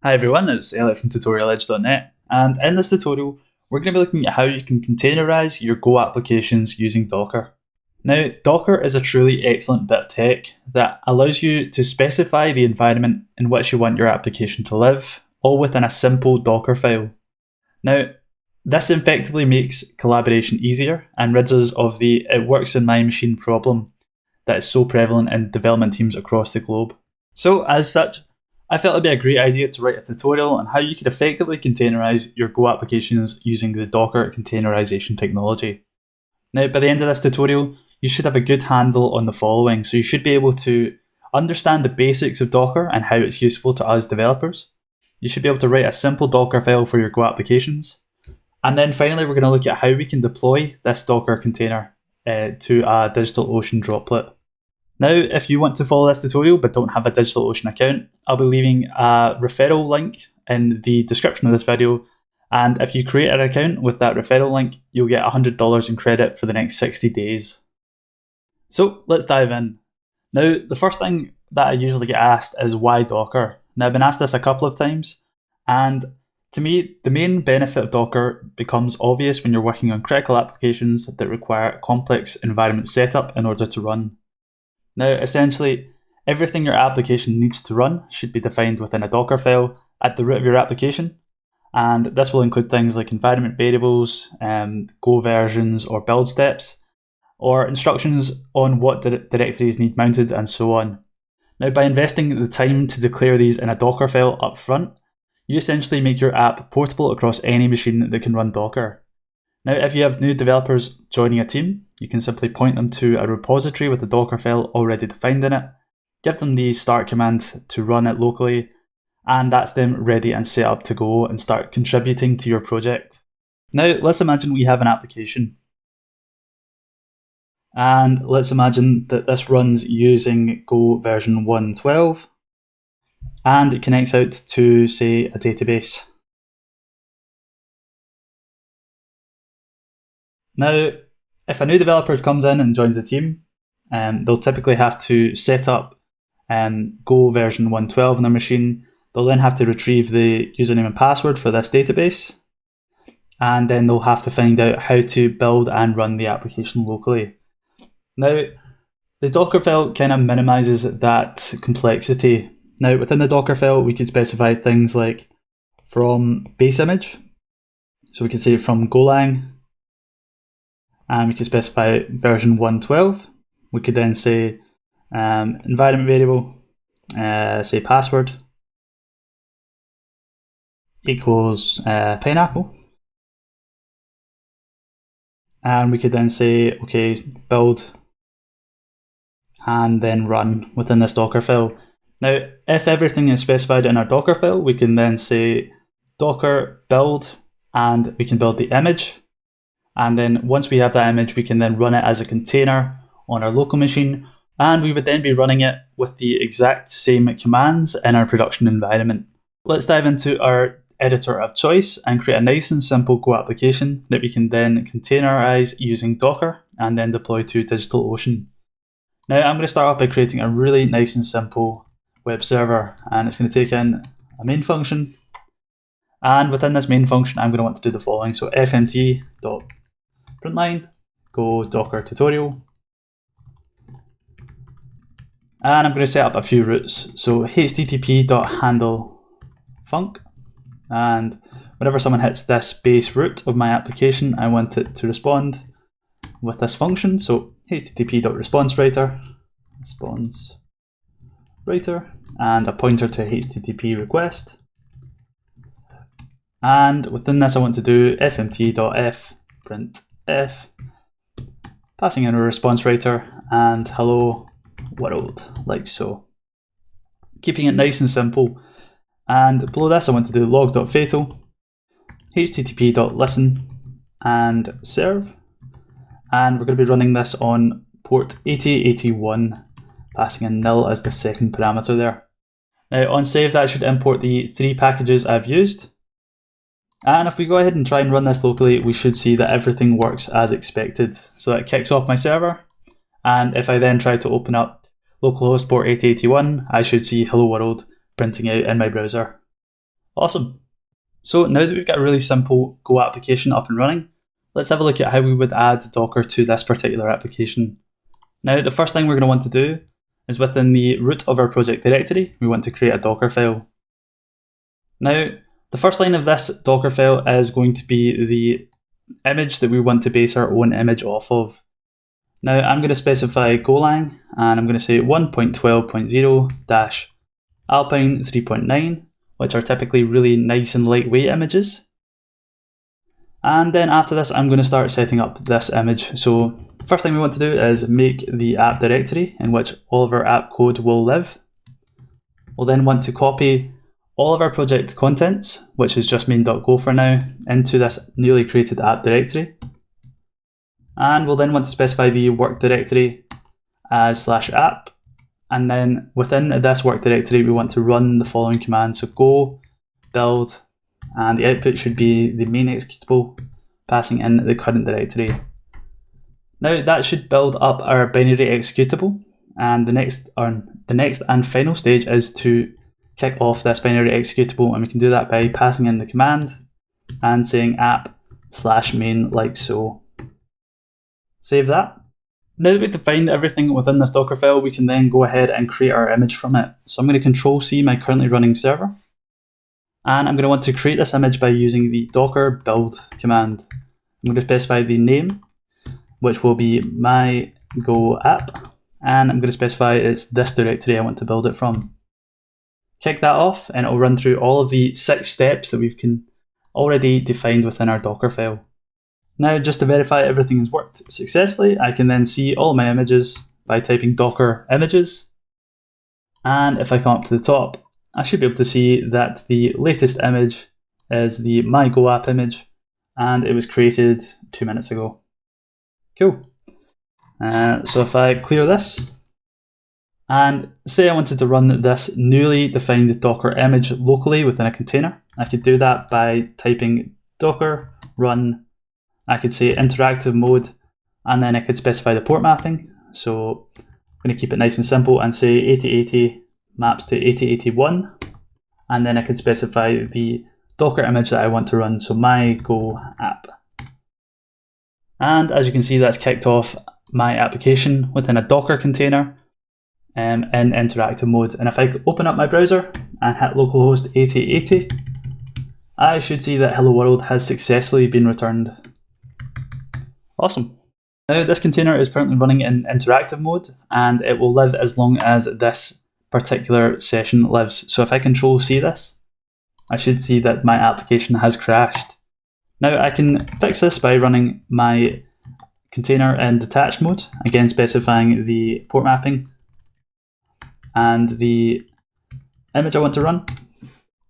Hi everyone, it's Elliot from TutorialEdge.net, and in this tutorial we're going to be looking at how you can containerize your Go applications using Docker. Now, Docker is a truly excellent bit of tech that allows you to specify the environment in which you want your application to live, all within a simple Docker file. Now, this effectively makes collaboration easier and rids us of the "it works in my machine" problem that is so prevalent in development teams across the globe. So, as such, I felt it'd be a great idea to write a tutorial on how you could effectively containerize your Go applications using the Docker containerization technology. Now, by the end of this tutorial, you should have a good handle on the following. So you should be able to understand the basics of Docker and how it's useful to us developers. You should be able to write a simple Docker file for your Go applications. And then finally, we're going to look at how we can deploy this Docker container to a DigitalOcean droplet. Now, if you want to follow this tutorial but don't have a DigitalOcean account, I'll be leaving a referral link in the description of this video. And if you create an account with that referral link, you'll get $100 in credit for the next 60 days. So let's dive in. Now, the first thing that I usually get asked is why Docker? Now, I've been asked this a couple of times, and to me, the main benefit of Docker becomes obvious when you're working on critical applications that require complex environment setup in order to run. Now, essentially, everything your application needs to run should be defined within a Docker file at the root of your application. And this will include things like environment variables, Go versions or build steps, or instructions on what directories need mounted and so on. Now, by investing the time to declare these in a Docker file up front, you essentially make your app portable across any machine that can run Docker. Now, if you have new developers joining a team, you can simply point them to a repository with a Docker file already defined in it, give them the start command to run it locally, and that's them ready and set up to go and start contributing to your project. Now, let's imagine we have an application. And let's imagine that this runs using Go version 1.12, and it connects out to, say, a database. Now, if a new developer comes in and joins the team, they'll typically have to set up Go version 1.12 on their machine. They'll then have to retrieve the username and password for this database, and then they'll have to find out how to build and run the application locally. Now, the Docker file kind of minimizes that complexity. Now, within the Docker file, we could specify things like from base image. So we can say from Golang, and we can specify version 1.12. We could then say environment variable, say password equals pineapple. And we could then say, okay, build and then run within this Docker file. Now, if everything is specified in our Docker file, we can then say docker build, and we can build the image. And then once we have that image, we can then run it as a container on our local machine. And we would then be running it with the exact same commands in our production environment. Let's dive into our editor of choice and create a nice and simple Go application that we can then containerize using Docker and then deploy to DigitalOcean. Now, I'm going to start off by creating a really nice and simple web server, and it's going to take in a main function. And within this main function, I'm going to want to do the following. So fmt.println go docker tutorial. And I'm going to set up a few routes. So http.handle-func. And whenever someone hits this base root of my application, I want it to respond with this function. So http.responsewriter, response writer, and a pointer to http request. And within this, I want to do fmt.f-printf, passing in a response writer and hello world, like so. Keeping it nice and simple. And below this, I want to do log.fatal, http.listen, and serve. And we're going to be running this on port 8081, passing in nil as the second parameter there. Now, on save, that should import the 3 packages I've used. And if we go ahead and try and run this locally, we should see that everything works as expected. So that kicks off my server. And if I then try to open up localhost port 8081, I should see hello world printing out in my browser. Awesome. So now that we've got a really simple Go application up and running, let's have a look at how we would add Docker to this particular application. Now, the first thing we're going to want to do is within the root of our project directory, we want to create a Dockerfile. Now, the first line of this Dockerfile is going to be the image that we want to base our own image off of. Now, I'm going to specify Golang, and I'm going to say 1.12.0-Alpine 3.9, which are typically really nice and lightweight images. And then after this, I'm going to start setting up this image. So the first thing we want to do is make the app directory in which all of our app code will live. We'll then want to copy all of our project contents, which is just main.go for now, into this newly created app directory. And we'll then want to specify the work directory as /app. And then within this work directory, we want to run the following command. So go build, and the output should be the main executable, passing in the current directory. Now that should build up our binary executable, and the next and final stage is to kick off this binary executable, and we can do that by passing in the command and saying app/main like so. Save that. Now that we've defined everything within this Dockerfile, we can then go ahead and create our image from it. So I'm going to Control-C my currently running server, and I'm going to want to create this image by using the docker build command. I'm going to specify the name, which will be my Go app, and I'm going to specify it's this directory I want to build it from. Kick that off, and it'll run through all of the 6 steps that we've already defined within our Dockerfile. Now, just to verify everything has worked successfully, I can then see all my images by typing docker images. And if I come up to the top, I should be able to see that the latest image is the my Go app image, and it was created 2 minutes ago. Cool. So if I clear this, and say I wanted to run this newly defined Docker image locally within a container, I could do that by typing docker run. I could say interactive mode, and then I could specify the port mapping. So I'm going to keep it nice and simple and say 8080 maps to 8081, and then I could specify the Docker image that I want to run, so my Go app. And as you can see, that's kicked off my application within a Docker container in interactive mode. And if I open up my browser and hit localhost 8080, I should see that hello world has successfully been returned. Awesome. Now this container is currently running in interactive mode, and it will live as long as this particular session lives. So if I Control-C this, I should see that my application has crashed. Now I can fix this by running my container in detached mode, again specifying the port mapping and the image I want to run,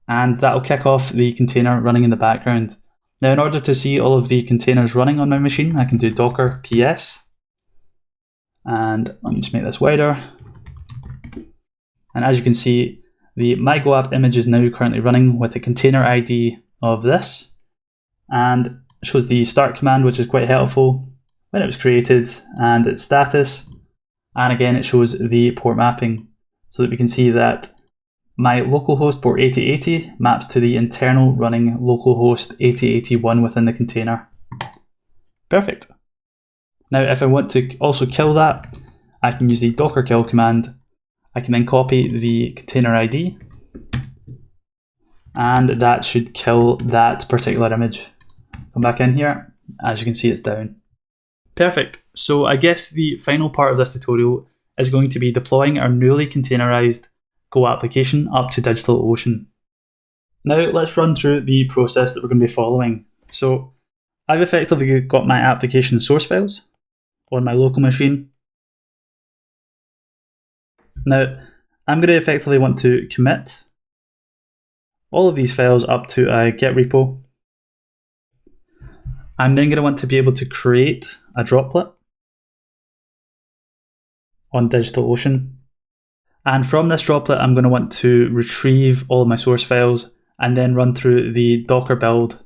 and that will kick off the container running in the background. Now, in order to see all of the containers running on my machine, I can do docker ps, and let me just make this wider. And as you can see, the my Go app image is now currently running with a container ID of this, and it shows the start command, which is quite helpful, when it was created, and its status, and again it shows the port mapping, so that we can see that my localhost port 8080 maps to the internal running localhost 8081 within the container. Perfect. Now if I want to also kill that, I can use the docker kill command. I can then copy the container ID, and that should kill that particular image. Come back in here, as you can see it's down. Perfect. So I guess the final part of this tutorial is going to be deploying our newly containerized Go application up to DigitalOcean. Now let's run through the process that we're going to be following. So I've effectively got my application source files on my local machine. Now I'm going to effectively want to commit all of these files up to a Git repo. I'm then going to want to be able to create a droplet on DigitalOcean. And from this droplet, I'm going to want to retrieve all of my source files and then run through the docker build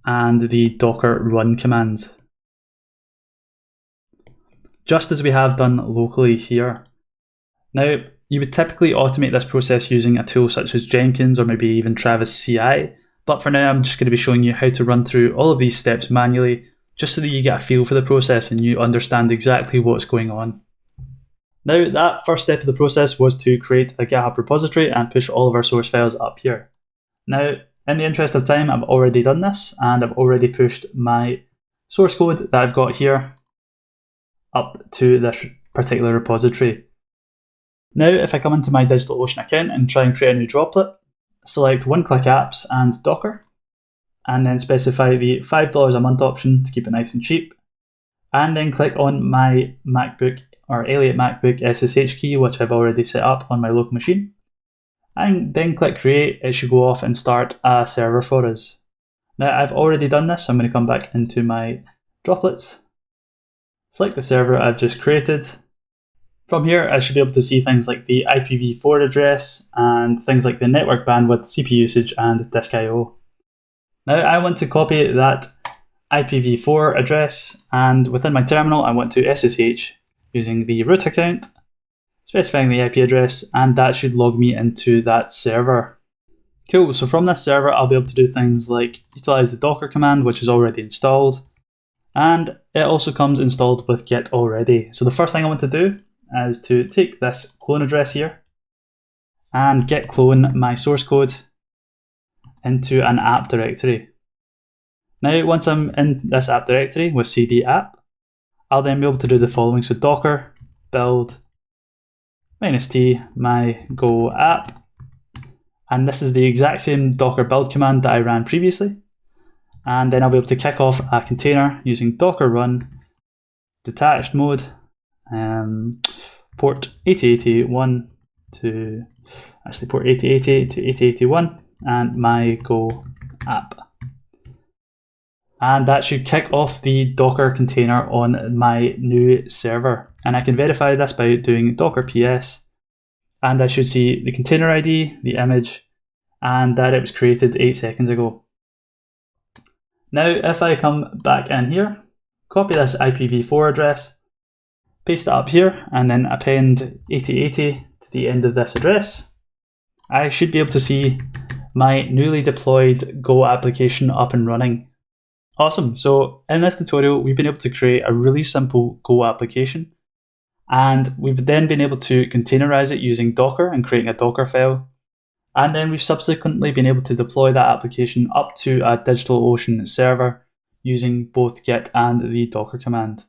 and the docker run commands, just as we have done locally here. Now, You would typically automate this process using a tool such as Jenkins or maybe even Travis CI, but for now I'm just going to be showing you how to run through all of these steps manually, just so that you get a feel for the process and you understand exactly what's going on. Now, that first step of the process was to create a GitHub repository and push all of our source files up here. Now, in the interest of time, I've already done this, and I've already pushed my source code that I've got here up to this particular repository. Now, if I come into my DigitalOcean account and try and create a new droplet, select one-click apps and Docker, and then specify the $5 a month option to keep it nice and cheap, and then click on my MacBook or Elliott MacBook SSH key, which I've already set up on my local machine, and then click create. It should go off and start a server for us. Now, I've already done this, so I'm going to come back into my droplets, select the server I've just created. From here, I should be able to see things like the IPv4 address and things like the network bandwidth, CPU usage, and disk I/O. Now, I want to copy that IPv4 address, and within my terminal, I want to SSH using the root account, specifying the IP address, and that should log me into that server. Cool, so from this server, I'll be able to do things like utilize the Docker command, which is already installed, and it also comes installed with Git already. So the first thing I want to do is to take this clone address here and git clone my source code into an app directory. Now, once I'm in this app directory with cd app, I'll then be able to do the following. So docker build -t my go app, and this is the exact same Docker build command that I ran previously. And then I'll be able to kick off a container using docker run detached mode, port 8081 to port 8080 to 8081, and my go app. And that should kick off the Docker container on my new server. And I can verify this by doing docker ps, and I should see the container ID, the image, and that it was created 8 seconds ago. Now, if I come back in here, copy this IPv4 address, paste it up here, and then append 8080 to the end of this address, I should be able to see my newly deployed Go application up and running. Awesome, so in this tutorial, we've been able to create a really simple Go application, and we've then been able to containerize it using Docker and creating a Dockerfile. And then we've subsequently been able to deploy that application up to a DigitalOcean server using both Git and the Docker command.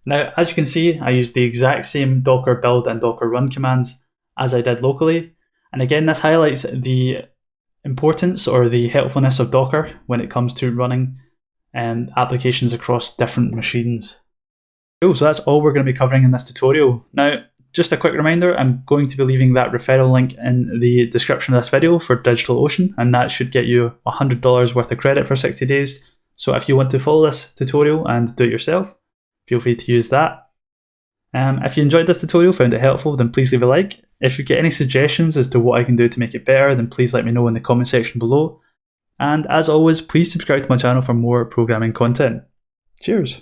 Now, as you can see, I used the exact same Docker build and Docker run commands as I did locally. And again, this highlights the importance or the helpfulness of Docker when it comes to running applications across different machines. Cool, so that's all we're going to be covering in this tutorial. Now, just a quick reminder, I'm going to be leaving that referral link in the description of this video for DigitalOcean, and that should get you $100 worth of credit for 60 days. So if you want to follow this tutorial and do it yourself, feel free to use that. If you enjoyed this tutorial, found it helpful, then please leave a like. If you get any suggestions as to what I can do to make it better, then please let me know in the comment section below. And as always, please subscribe to my channel for more programming content. Cheers!